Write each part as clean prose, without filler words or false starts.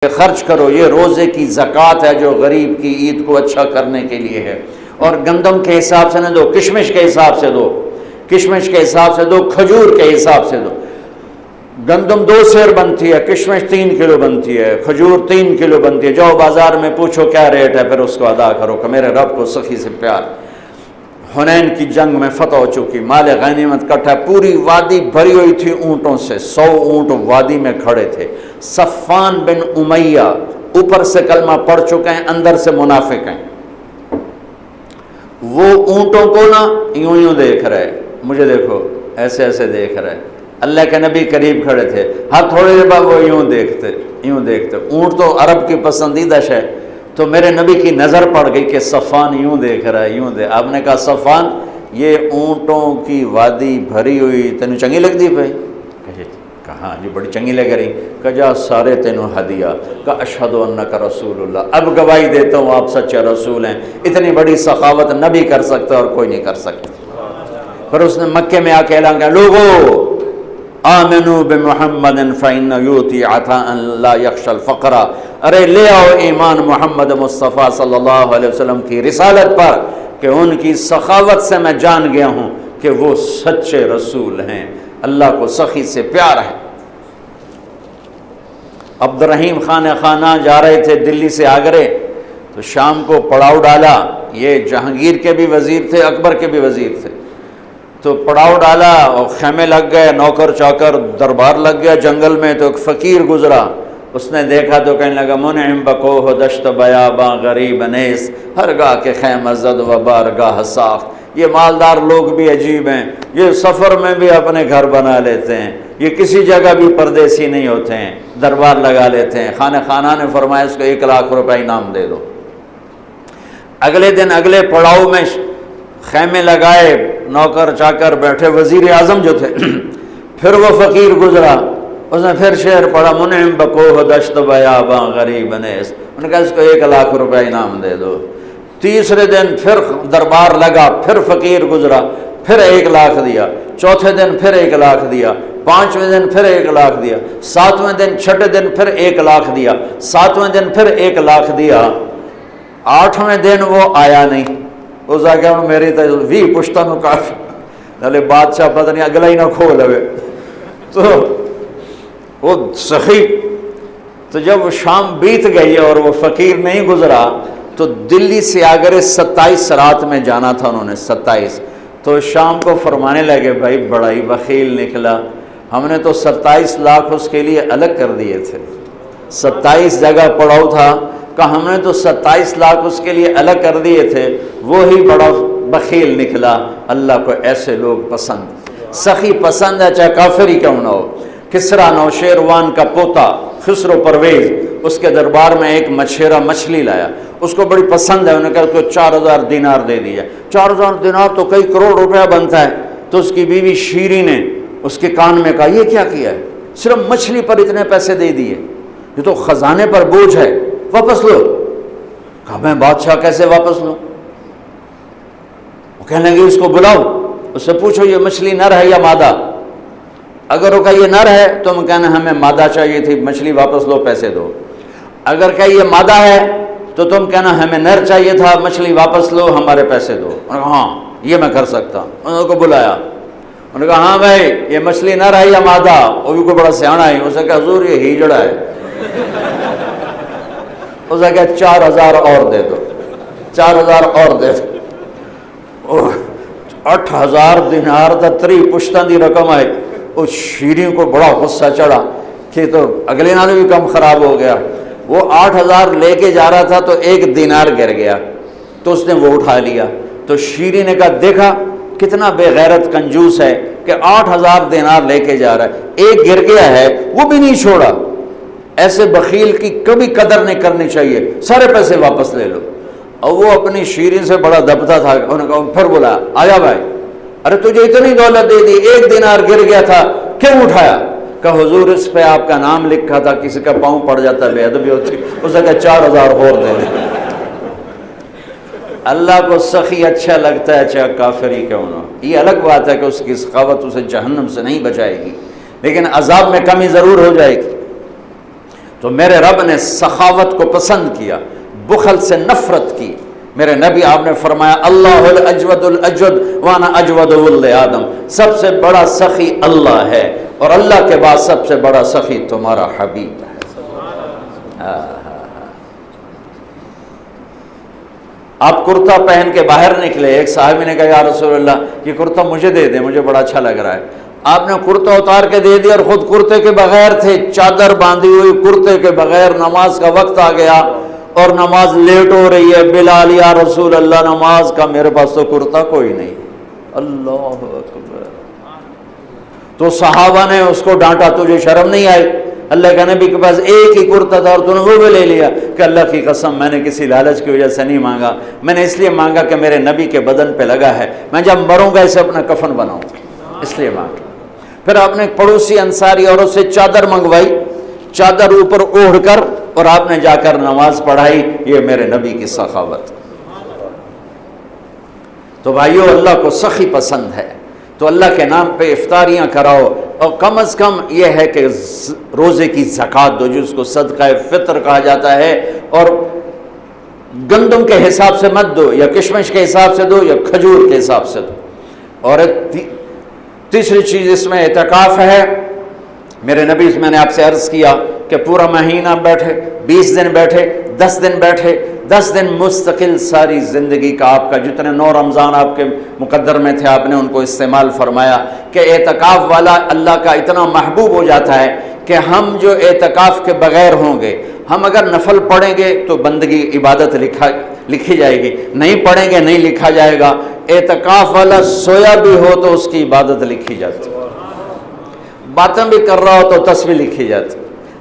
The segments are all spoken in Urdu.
خرچ کرو، یہ روزے کی زکوٰۃ ہے جو غریب کی عید کو اچھا کرنے کے لیے ہے۔ اور گندم کے حساب سے نہ دو، کشمش کے حساب سے دو، کشمش کے حساب سے دو، کھجور کے حساب سے دو۔ گندم 2 سیر بنتی ہے، کشمش 3 کلو بنتی ہے، کھجور 3 کلو بنتی ہے۔ جاؤ بازار میں پوچھو کیا ریٹ ہے، پھر اس کو ادا کرو کہ میرے رب کو سخی سے پیار۔ حنین کی جنگ میں فتح ہو چکی، مال غنیمت کٹھا، پوری وادی بھری ہوئی تھی اونٹوں سے، 100 اونٹ وادی میں کھڑے تھے۔ صفان بن امیہ اوپر سے کلمہ پڑھ چکے ہیں، اندر سے منافق ہیں۔ وہ اونٹوں کو نا یوں دیکھ رہے، مجھے دیکھو، ایسے ایسے دیکھ رہے۔ اللہ کے نبی قریب کھڑے تھے، ہر تھوڑے دیر بعد وہ یوں دیکھتے۔ اونٹ تو عرب کی پسندیدہ شے، تو میرے نبی کی نظر پڑ گئی کہ صفان یوں دیکھ رہا ہے، آپ نے کہا صفان یہ اونٹوں کی وادی بھری ہوئی تینوں چنگی لگ دی بھائی؟ کہاں جی بڑی چنگی لگ رہی، کہ جا سارے تینوں ہدیہ، کہ اشہد انک رسول اللہ، اب گواہی دیتا ہوں آپ سچے رسول ہیں۔ اتنی بڑی سخاوت نبی کر سکتا اور کوئی نہیں کر سکتا۔ پھر اس نے مکے میں آ کے اعلان کیا، لوگو آمنوا بمحمد فإن یؤتی عطاء لا یخشى الفقر، ارے لے آؤ ایمان محمد مصطفیٰ صلی اللہ علیہ وسلم کی رسالت پر کہ ان کی سخاوت سے میں جان گیا ہوں کہ وہ سچے رسول ہیں، اللہ کو سخی سے پیار ہے۔ عبد الرحیم خانہ جا رہے تھے دلی سے آگرے، تو شام کو پڑاؤ ڈالا، یہ جہانگیر کے بھی وزیر تھے، اکبر کے بھی وزیر تھے، تو پڑاؤ ڈالا اور خیمے لگ گئے، نوکر چاکر دربار لگ گیا جنگل میں۔ تو ایک فقیر گزرا، اس نے دیکھا تو کہنے لگا، منعم بکوہ دشت بیاباں غریب نیس، ہر گاہ کے خیمہ زد و بارگاہ ساخت۔ یہ مالدار لوگ بھی عجیب ہیں، یہ سفر میں بھی اپنے گھر بنا لیتے ہیں، یہ کسی جگہ بھی پردیسی نہیں ہوتے ہیں، دربار لگا لیتے ہیں۔ خانہ نے فرمایا اس کو 1 لاکھ روپے انعام دے دو۔ اگلے دن اگلے پڑاؤ میں خیمے لگائے، نوکر چاکر بیٹھے، وزیر اعظم جو تھے، پھر وہ فقیر گزرا، اس نے پھر شعر پڑھا، منعم بکوہ دشت بیاباں غریب نیس، انہوں نے کہا اس کو 1 لاکھ روپے انعام دے دو۔ تیسرے دن پھر دربار لگا، پھر فقیر گزرا، پھر 1 لاکھ دیا، چوتھے دن پھر 1 لاکھ دیا، 5ویں دن پھر 1 لاکھ دیا، 7ویں دن چھٹے دن پھر 1 لاکھ دیا، 7ویں دن پھر 1 لاکھ دیا، 8ویں دن وہ آیا نہیں۔ اس آگے میری تو بھی پشتہ نو کافی نالے بادشاہ پتہ نہیں اگلا ہی نہ کھول ہوئے، تو وہ سخی۔ تو جب شام بیت گئی اور وہ فقیر نہیں گزرا، تو دلی سے آگرے 27 رات میں جانا تھا انہوں نے، 27۔ تو شام کو فرمانے لگے، بھائی بڑا ہی بخیل نکلا، ہم نے تو 27 لاکھ اس کے لیے الگ کر دیے تھے، 27 جگہ پڑاؤ تھا، کہ ہم نے تو 27 لاکھ اس کے لیے الگ کر دیے تھے، وہی بڑا بخیل نکلا۔ اللہ کو ایسے لوگ پسند، سخی پسند ہے، چاہے کافر ہی کیوں نہ ہو۔ کسریٰ نوشیروان کا پوتا خسرو پرویز، اس کے دربار میں ایک مچھیرا مچھلی لایا، اس کو بڑی پسند ہے، انہوں نے کہا اس کو 4000 دینار دے دیا۔ 4000 دینار تو کئی کروڑ روپیہ بنتا ہے۔ تو اس کی بیوی شیری نے اس کے کان میں کہا، یہ کیا کیا ہے، صرف مچھلی پر اتنے پیسے دے دیے، یہ تو خزانے پر بوجھ ہے، واپس لو۔ کہا میں بادشاہ کیسے واپس لوں؟ وہ کہنے لگے اس کو بلاؤ، اس سے پوچھو یہ مچھلی نر ہے یا مادہ؟ اگر وہ کہا یہ نر ہے تو ہم کہنا ہمیں مادہ چاہیے تھی، مچھلی واپس لو، پیسے دو۔ اگر کہ یہ مادہ ہے تو تم کہنا ہمیں نر چاہیے تھا، مچھلی واپس لو، ہمارے پیسے دو۔ انہوں نے کہا ہاں یہ میں کر سکتا ہوں۔ انہوں کو بلایا، انہوں نے کہا ہاں بھائی یہ مچھلی نر ہے یا مادہ؟ وہ بھی کوئی بڑا سیاںا ہے، اسے کہا حضور یہ ہیجڑا ہے۔ اسے کہا 4000 اور دے دو، 4000 اور دے دو۔ 8000 دینار تا 3 پشتاں دی رقم آئی۔ اس شیریں کو بڑا غصہ چڑھا کہ تو اگلے نالوں بھی کم خراب ہو گیا۔ وہ 8000 لے کے جا رہا تھا تو 1 دینار گر گیا، تو اس نے وہ اٹھا لیا۔ تو شیریں نے کہا دیکھا کتنا بے غیرت کنجوس ہے کہ 8000 دینار لے کے جا رہا ہے، 1 گر گیا ہے وہ بھی نہیں چھوڑا۔ ایسے بخیل کی کبھی قدر نہیں کرنی چاہیے، سارے پیسے واپس لے لو۔ اور وہ اپنی شیریں سے بڑا دبتا تھا، انہوں نے کہا پھر بولا آیا بھائی، ارے تجھے اتنی دولت دے دی، 1 دینار گر گیا تھا کیوں اٹھایا؟ کہ حضور اس پہ آپ کا نام لکھا تھا، کسی کا پاؤں پڑ جاتا بے ادبی ہوتی، اسے کہا 4000 اور دے دے۔ اللہ کو سخی اچھا لگتا ہے چاہے کافر ہی کیوں نہ۔ یہ الگ بات ہے کہ اس کی سخاوت اسے جہنم سے نہیں بچائے گی، لیکن عذاب میں کمی ضرور ہو جائے گی۔ تو میرے رب نے سخاوت کو پسند کیا، بخل سے نفرت کی۔ میرے نبی آپ نے فرمایا اللہ الاجود الاجود وانا اجود ولد آدم، سب سے بڑا سخی اللہ ہے اور اللہ کے بعد سب سے بڑا سخی تمہارا حبیب ہے۔ آپ کرتا پہن کے باہر نکلے، ایک صحابی نے کہا یا رسول اللہ یہ کرتا مجھے دے دیں، مجھے بڑا اچھا لگ رہا ہے۔ آپ نے کرتا اتار کے دے دیا اور خود کرتے کے بغیر تھے، چادر باندھی ہوئی کرتے کے بغیر، نماز کا وقت آ گیا اور نماز لیٹ ہو رہی ہے۔ بلال یا رسول اللہ نماز کا، میرے پاس تو کرتا کوئی نہیں۔ اللہ اکبر۔ تو صحابہ نے اس کو ڈانٹا، تجھے شرم نہیں آئی؟ اللہ کے نبی کے پاس ایک ہی کرتا تھا اور تو نے وہ بھی لے لیا؟ کہ اللہ کی قسم میں نے کسی لالچ کی وجہ سے نہیں مانگا، میں نے اس لیے مانگا کہ میرے نبی کے بدن پہ لگا ہے، میں جب مروں گا اسے اپنا کفن بناؤں، اس لیے مانگا۔ پھر آپ نے پڑوسی انصاری عورت سے چادر منگوائی، چادر اوپر اوڑھ کر، اور آپ نے جا کر نماز پڑھائی۔ یہ میرے نبی کی سخاوت۔ تو بھائیو اللہ کو سخی پسند ہے، تو اللہ کے نام پہ افطاریاں کراؤ، اور کم از کم یہ ہے کہ روزے کی زکوٰۃ دو، جس کو صدقہ فطر کہا جاتا ہے، اور گندم کے حساب سے مت دو، یا کشمش کے حساب سے دو، یا کھجور کے حساب سے دو۔ اور تیسری چیز اس میں اعتکاف ہے۔ میرے نبی میں نے آپ سے عرض کیا کہ پورا مہینہ بیٹھے، 20 دن بیٹھے، 10 دن بیٹھے، 10 دن مستقل ساری زندگی کا آپ کا جتنے 9 رمضان آپ کے مقدر میں تھے آپ نے ان کو استعمال فرمایا، کہ اعتکاف والا اللہ کا اتنا محبوب ہو جاتا ہے کہ ہم جو اعتکاف کے بغیر ہوں گے، ہم اگر نفل پڑھیں گے تو بندگی عبادت لکھی جائے گی، نہیں پڑھیں گے نہیں لکھا جائے گا۔ اعتکاف والا سویا بھی ہو تو اس کی عبادت لکھی جاتی، باتیں بھی کر رہا ہو تو تسبیح لکھی جاتی،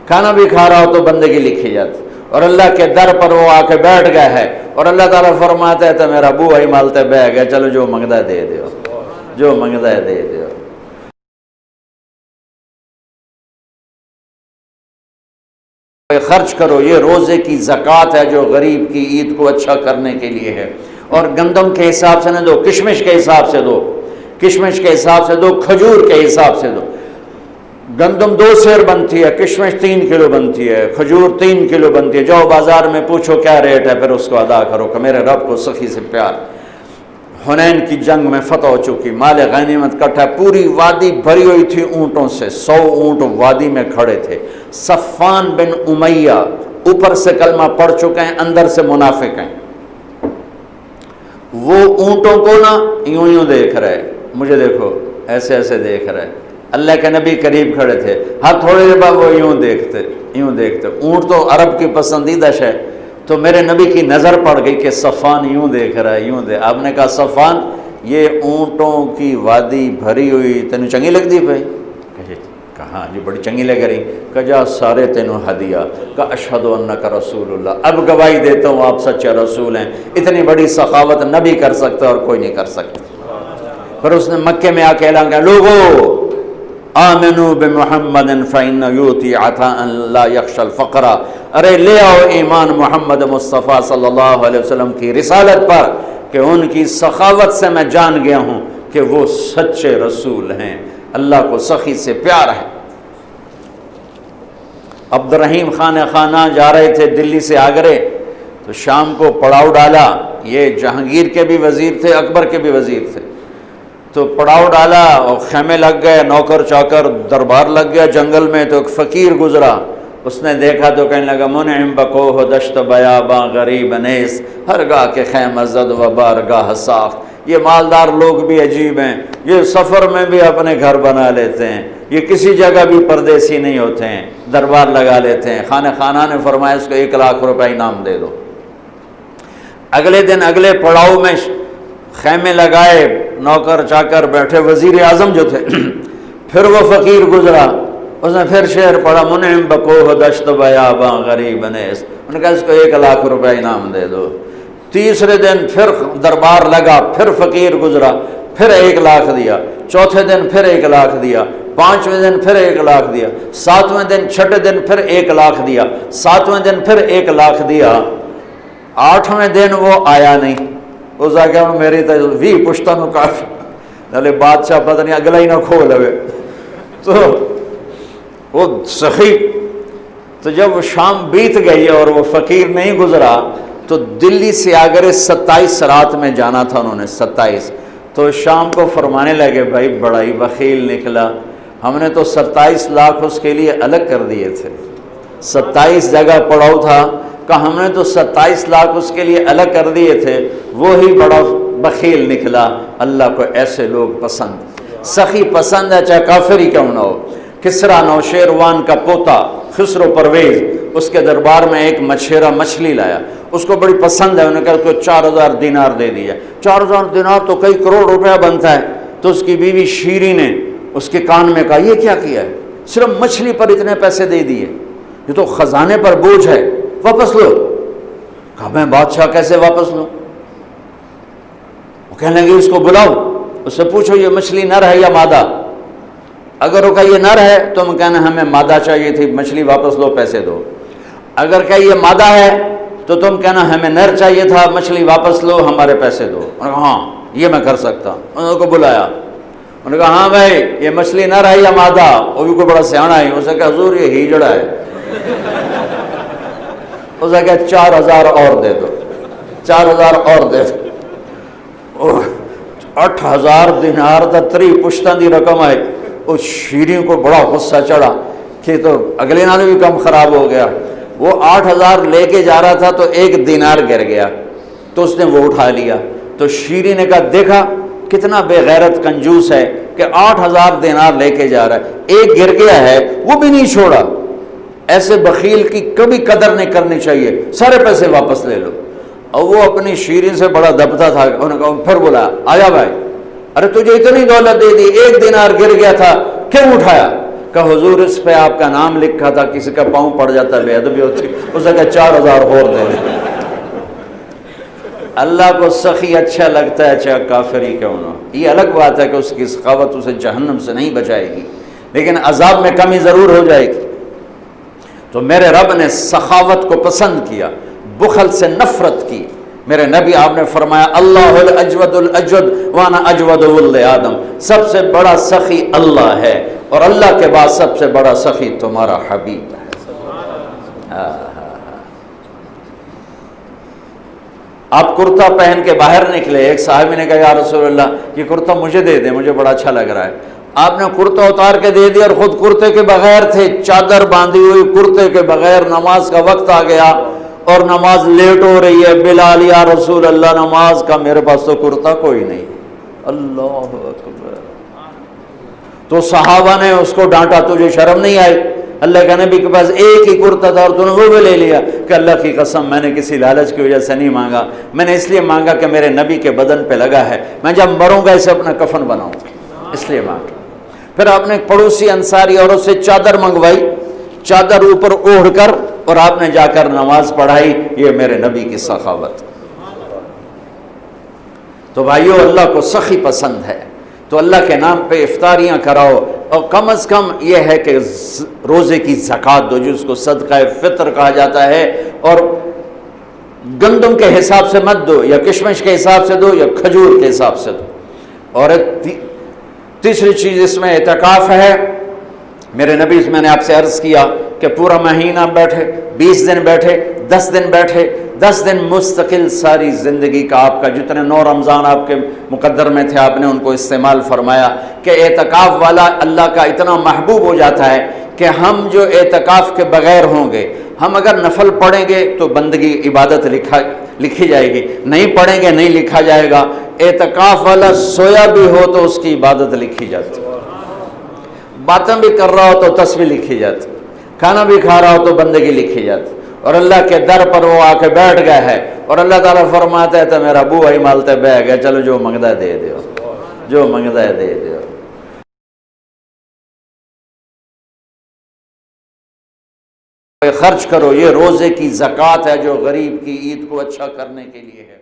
کھانا بھی کھا رہا ہو تو بندگی لکھی جاتی۔ اور اللہ کے در پر وہ آ کے بیٹھ گیا ہے، اور اللہ تعالیٰ فرماتا ہے تو میرا بو ہی مالتے بہ گیا، چلو جو منگتا دے دیو، جو منگتا ہے دے دیو۔ خرچ کرو، یہ روزے کی زکوٰۃ ہے جو غریب کی عید کو اچھا کرنے کے لیے ہے۔ اور گندم کے حساب سے نہ دو، کشمش کے حساب سے دو، کشمش کے حساب سے دو، کھجور کے حساب سے دو۔ گندم 2 سیر بنتی ہے، کشمش 3 کلو بنتی ہے، کھجور 3 کلو بنتی ہے۔ جاؤ بازار میں پوچھو کیا ریٹ ہے، پھر اس کو ادا کرو کہ میرے رب کو سخی سے پیار۔ حنین کی جنگ میں فتح ہو چکی، مال غنیمت کٹھا، پوری وادی بھری ہوئی تھی اونٹوں سے، 100 اونٹ وادی میں کھڑے تھے۔ صفان بن امیہ اوپر سے کلمہ پڑھ چکے ہیں، اندر سے منافق ہیں۔ وہ اونٹوں کو نا یوں دیکھ رہے، مجھے دیکھو، ایسے ایسے دیکھ رہے۔ اللہ کے نبی قریب کھڑے تھے، ہر تھوڑے دیر بعد وہ یوں دیکھتے۔ اونٹ تو عرب کی پسندیدہ ہے، تو میرے نبی کی نظر پڑ گئی کہ صفان یوں دیکھ رہا ہے، آپ نے کہا صفان یہ اونٹوں کی وادی بھری ہوئی تینوں چنگی لگ دی بھائی؟ کہاں جی بڑی چنگی لگ رہی، کہ جا سارے تینوں ہدیہ، کہ اشہد انک رسول اللہ، اب گواہی دیتا ہوں آپ سچے رسول ہیں۔ اتنی بڑی سخاوت نبی کر سکتا اور کوئی نہیں کر سکتا۔ پھر اس نے مکے میں آ کے اعلان کیا، لوگو آمنوا بمحمد فإن یؤتی عطاء لا یخشى الفقر، ارے لے آؤ ایمان محمد مصطفیٰ صلی اللہ علیہ وسلم کی رسالت پر، کہ ان کی سخاوت سے میں جان گیا ہوں کہ وہ سچے رسول ہیں، اللہ کو سخی سے پیار ہے۔ عبد الرحیم خانہ جا رہے تھے دلی سے آگرے، تو شام کو پڑاؤ ڈالا، یہ جہانگیر کے بھی وزیر تھے، اکبر کے بھی وزیر تھے، تو پڑاؤ ڈالا اور خیمے لگ گئے، نوکر چاکر دربار لگ گیا جنگل میں۔ تو ایک فقیر گزرا، اس نے دیکھا تو کہنے لگا منعم بکوہ دشت بیاباں غریب نیس، ہر گاہ کے خیمہ زد و بارگاہ ساخت۔ یہ مالدار لوگ بھی عجیب ہیں، یہ سفر میں بھی اپنے گھر بنا لیتے ہیں، یہ کسی جگہ بھی پردیسی نہیں ہوتے ہیں، دربار لگا لیتے ہیں۔ خانہ نے فرمایا اس کو 1 لاکھ روپے انعام دے دو۔ اگلے دن اگلے پڑاؤ میں خیمے لگائے، نوکر چاکر بیٹھے، وزیر اعظم جو تھے، پھر وہ فقیر گزرا، اس نے پھر شعر پڑھا منعم بکوہ دشت بیاباں غریب نیس، انہوں نے کہا اس کو 1 لاکھ روپے انعام دے دو۔ تیسرے دن پھر دربار لگا، پھر فقیر گزرا، پھر 1 لاکھ دیا۔ چوتھے دن پھر 1 لاکھ دیا۔ 5ویں دن پھر 1 لاکھ دیا۔ 7ویں دن چھٹے دن پھر 1 لاکھ دیا۔ 7ویں دن پھر 1 لاکھ دیا۔ 8ویں دن وہ آیا نہیں، اس آ گیا میری تو بھی پشتہ نو کافی نالے بادشاہ پتہ نہیں اگلا ہی نہ کھو لوے۔ تو وہ سخی تو جب وہ شام بیت گئی اور وہ فقیر نہیں گزرا تو دلی سے آگرے 27 رات میں جانا تھا انہوں نے، 27۔ تو شام کو فرمانے لگے بھائی بڑا ہی بخیل نکلا، ہم نے تو 27 لاکھ اس کے لیے الگ کر دیے تھے، 27 جگہ پڑاؤ تھا، کہ ہم نے تو 27 لاکھ اس کے لیے الگ کر دیے تھے، وہی بڑا بخیل نکلا۔ اللہ کو ایسے لوگ پسند، سخی پسند ہے چاہے کافر ہی کیوں نہ ہو۔ کسریٰ نوشیروان کا پوتا خسرو پرویز اس کے دربار میں ایک مچھیرا مچھلی لایا، اس کو بڑی پسند ہے، انہوں نے کہا کہ 4000 دینار دے دیا۔ 4000 دینار تو کئی کروڑ روپیہ بنتا ہے۔ تو اس کی بیوی شیری نے اس کے کان میں کہا یہ کیا کیا ہے، صرف مچھلی پر اتنے پیسے دے دیے، یہ تو خزانے پر بوجھ ہے، واپس لو۔ کہا میں بادشاہ کیسے واپس لوں؟ وہ کہنے لگے اس کو بلاؤ، اس سے پوچھو یہ مچھلی نر ہے یا مادہ؟ اگر وہ کہا یہ نر ہے تو ہم کہنا ہمیں مادہ چاہیے تھی، مچھلی واپس لو، پیسے دو۔ اگر کہ یہ مادہ ہے تو تم کہنا ہمیں نر چاہیے تھا، مچھلی واپس لو، ہمارے پیسے دو۔ انہوں نے کہا ہاں یہ میں کر سکتا ہوں۔ انہوں کو بلایا، انہوں نے کہا ہاں بھائی یہ مچھلی نر ہے یا مادہ؟ وہ بھی کوئی بڑا سیاںا ہے، اسے کہا حضور یہ ہیجڑا ہے۔ اسے کہا 4000 اور دے دو، 4000 اور دے دو۔ 8000 دینار دا 3 پشتاں دی رقم ہے۔ اس شیریں کو بڑا غصہ چڑھا کہ تو اگلے نالوں بھی کم خراب ہو گیا۔ وہ 8000 لے کے جا رہا تھا تو 1 دینار گر گیا، تو اس نے وہ اٹھا لیا۔ تو شیریں نے کہا دیکھا کتنا بے غیرت کنجوس ہے کہ 8000 دینار لے کے جا رہا ہے، 1 گر گیا ہے وہ بھی نہیں چھوڑا۔ ایسے بخیل کی کبھی قدر نہیں کرنی چاہیے، سارے پیسے واپس لے لو۔ اور وہ اپنی شیریں سے بڑا دبتا تھا، انہوں نے کہا پھر بولا آیا بھائی، ارے تجھے اتنی دولت دے دی، 1 دینار گر گیا تھا کیوں اٹھایا؟ کہ حضور اس پہ آپ کا نام لکھا تھا، کسی کا پاؤں پڑ جاتا بے ادبی ہوتی، اسے کہا 4000 اور دے دے۔ اللہ کو سخی اچھا لگتا ہے چاہے کافر ہی کیوں نہ۔ یہ الگ بات ہے کہ اس کی سخاوت اسے جہنم سے نہیں بچائے گی، لیکن عذاب میں کمی ضرور ہو جائے گی۔ تو میرے رب نے سخاوت کو پسند کیا، بخل سے نفرت کی۔ میرے نبی آپ نے فرمایا اللہ الاجود الاجود وانا اجود ولد آدم، سب سے بڑا سخی اللہ ہے اور اللہ کے بعد سب سے بڑا سخی تمہارا حبیب ہے۔ آپ کرتا پہن کے باہر نکلے، ایک صحابی نے کہا یا رسول اللہ یہ کرتا مجھے دے دیں، مجھے بڑا اچھا لگ رہا ہے۔ آپ نے کرتا اتار کے دے دیا اور خود کرتے کے بغیر تھے، چادر باندھی ہوئی کرتے کے بغیر۔ نماز کا وقت آ گیا اور نماز لیٹ ہو رہی ہے، بلال یا رسول اللہ نماز کا، میرے پاس تو کرتا کوئی نہیں۔ اللہ اکبر۔ تو صحابہ نے اس کو ڈانٹا، تجھے شرم نہیں آئی؟ اللہ کے نبی کے پاس ایک ہی کرتا تھا اور تو نے وہ بھی لے لیا۔ کہ اللہ کی قسم میں نے کسی لالچ کی وجہ سے نہیں مانگا، میں نے اس لیے مانگا کہ میرے نبی کے بدن پہ لگا ہے، میں جب مروں گا اسے اپنا کفن بناؤں، اس لیے مانگا۔ پھر آپ نے پڑوسی انصاری عورت سے چادر منگوائی، چادر اوپر اوڑھ کر، اور آپ نے جا کر نماز پڑھائی۔ یہ میرے نبی کی سخاوت۔ تو بھائیو اللہ کو سخی پسند ہے، تو اللہ کے نام پہ افطاریاں کراؤ، اور کم از کم یہ ہے کہ روزے کی زکوٰۃ دو، جس کو صدقہ فطر کہا جاتا ہے، اور گندم کے حساب سے مت دو، یا کشمش کے حساب سے دو، یا کھجور کے حساب سے دو۔ اور تیسری چیز اس میں اعتکاف ہے۔ میرے نبی میں نے آپ سے عرض کیا کہ پورا مہینہ بیٹھے، 20 دن بیٹھے، 10 دن بیٹھے، 10 دن مستقل ساری زندگی کا آپ کا جتنے 9 رمضان آپ کے مقدر میں تھے آپ نے ان کو استعمال فرمایا۔ کہ اعتکاف والا اللہ کا اتنا محبوب ہو جاتا ہے کہ ہم جو اعتکاف کے بغیر ہوں گے، ہم اگر نفل پڑھیں گے تو بندگی عبادت لکھی جائے گی، نہیں پڑھیں گے نہیں لکھا جائے گا۔ اعتکاف والا سویا بھی ہو تو اس کی عبادت لکھی جاتی، باتیں بھی کر رہا ہو تو تسبیح لکھی جاتی، کھانا بھی کھا رہا ہو تو بندگی لکھی جاتی۔ اور اللہ کے در پر وہ آ کے بیٹھ گیا ہے، اور اللہ تعالیٰ فرماتا ہے تو میرا ابو بھائی مالتے بہ گیا، چلو جو منگتا ہے دے دیو، جو منگتا ہے دے دیو۔ خرچ کرو، یہ روزے کی زکوٰۃ ہے جو غریب کی عید کو اچھا کرنے کے لیے ہے۔